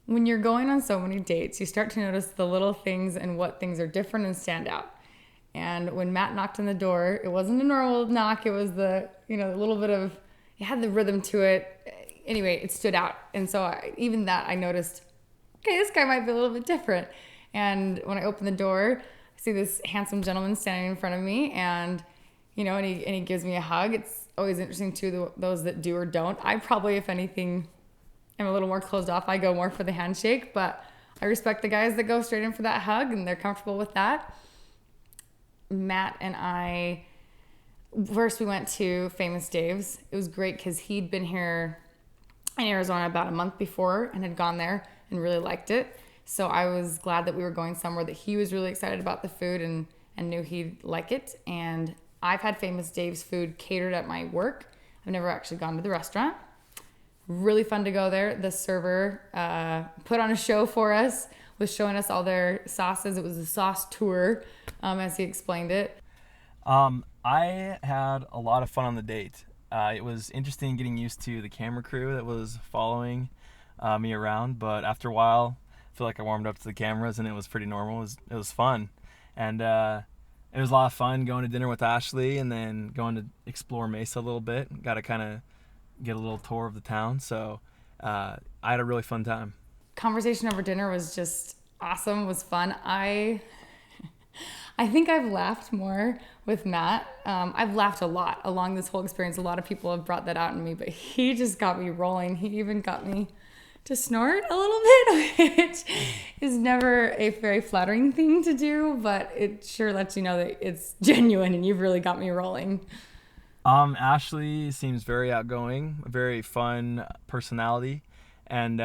When you're going on so many dates, you start to notice the little things and what things are different and stand out. And when Matt knocked on the door, it wasn't a normal knock. It was a little bit of, it had the rhythm to it. Anyway, it stood out. And so even that, I noticed, okay, this guy might be a little bit different. And when I opened the door, I see this handsome gentleman standing in front of me, and he gives me a hug. It's always interesting too, those that do or don't. I probably, if anything, am a little more closed off. I go more for the handshake, but I respect the guys that go straight in for that hug and they're comfortable with that. Matt and I, first we went to Famous Dave's. It was great because he'd been here in Arizona about a month before and had gone there and really liked it. So I was glad that we were going somewhere that he was really excited about the food and knew he'd like it. And I've had Famous Dave's food catered at my work. I've never actually gone to the restaurant. Really fun to go there. The server put on a show for us, was showing us all their sauces. It was a sauce tour, as he explained it. I had a lot of fun on the date. It was interesting getting used to the camera crew that was following me around, but after a while, I feel like I warmed up to the cameras and it was pretty normal. It was fun. And it was a lot of fun going to dinner with Ashley and then going to explore Mesa a little bit. Got to kind of get a little tour of the town. So I had a really fun time. Conversation over dinner was just awesome, was fun. I think I've laughed more with Matt. I've laughed a lot along this whole experience. A lot of people have brought that out in me, but he just got me rolling. He even got me to snort a little bit, which is never a very flattering thing to do, but it sure lets you know that it's genuine and you've really got me rolling. Ashley seems very outgoing, a very fun personality, and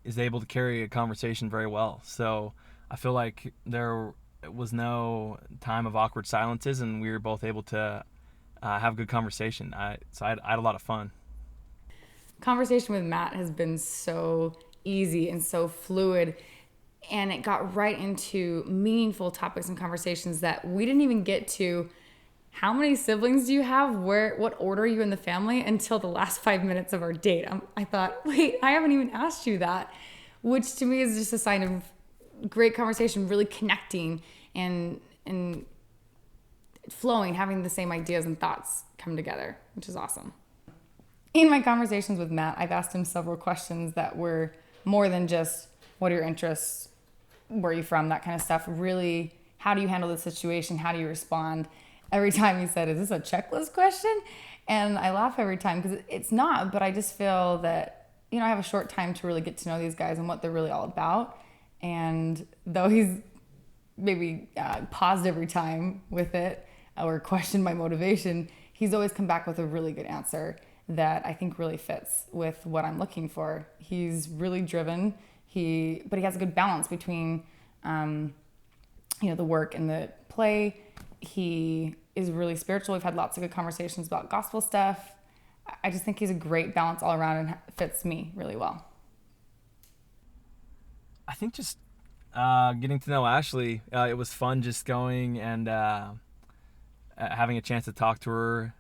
is able to carry a conversation very well. So I feel like there was no time of awkward silences, and we were both able to have good conversation. So I had a lot of fun. Conversation with Matt has been so easy and so fluid, and it got right into meaningful topics and conversations that we didn't even get to. How many siblings do you have? What order are you in the family? Until the last 5 minutes of our date. I thought, wait, I haven't even asked you that, which to me is just a sign of great conversation, really connecting and flowing, having the same ideas and thoughts come together, which is awesome. In my conversations with Matt, I've asked him several questions that were more than just, what are your interests? Where are you from? That kind of stuff. Really, how do you handle the situation? How do you respond? Every time he said, is this a checklist question? And I laugh every time because it's not, but I just feel that, I have a short time to really get to know these guys and what they're really all about. And though he's maybe paused every time with it or questioned my motivation, he's always come back with a really good answer that I think really fits with what I'm looking for. He's really driven, but he has a good balance between, the work and the play. He is really spiritual. We've had lots of good conversations about gospel stuff. I just think he's a great balance all around and fits me really well. I think just getting to know Ashley, it was fun just going and having a chance to talk to her.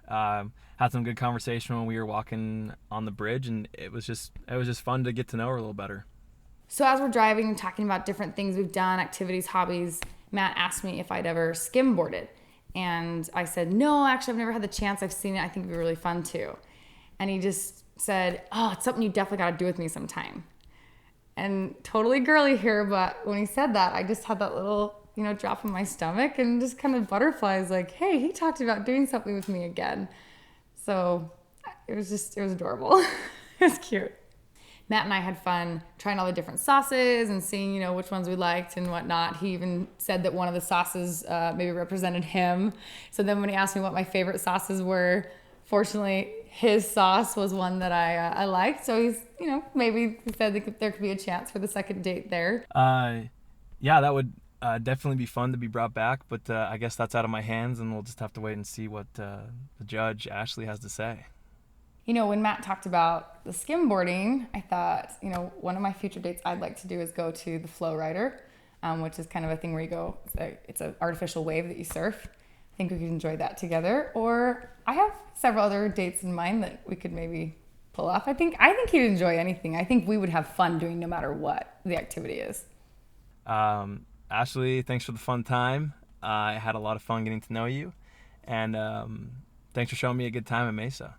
Had some good conversation when we were walking on the bridge, and it was just fun to get to know her a little better. So as we're driving and talking about different things we've done, activities, hobbies, Matt asked me if I'd ever skimboarded. And I said, no, actually, I've never had the chance. I've seen it. I think it'd be really fun too. And he just said, oh, it's something you definitely got to do with me sometime. And totally girly here, but when he said that, I just had that little, drop in my stomach and just kind of butterflies like, hey, he talked about doing something with me again. So it was adorable. It was cute. Matt and I had fun trying all the different sauces and seeing, which ones we liked and whatnot. He even said that one of the sauces maybe represented him. So then when he asked me what my favorite sauces were, fortunately, his sauce was one that I liked. So he's, maybe he said that there could be a chance for the second date there. Yeah, that would definitely be fun to be brought back. But I guess that's out of my hands, and we'll just have to wait and see what the judge, Ashley, has to say. When Matt talked about the skimboarding, I thought, one of my future dates I'd like to do is go to the flow rider, which is kind of a thing where you go, it's an artificial wave that you surf. I think we could enjoy that together. Or I have several other dates in mind that we could maybe pull off. I think he'd enjoy anything. I think we would have fun doing no matter what the activity is. Ashley, thanks for the fun time. I had a lot of fun getting to know you, and thanks for showing me a good time at Mesa.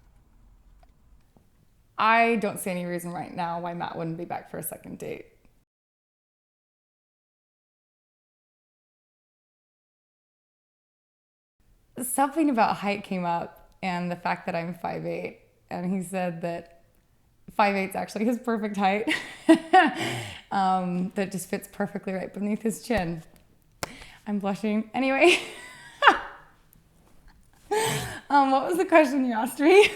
I don't see any reason right now why Matt wouldn't be back for a second date. Something about height came up and the fact that I'm 5'8", and he said that 5'8" is actually his perfect height. That just fits perfectly right beneath his chin. I'm blushing. Anyway, what was the question you asked me?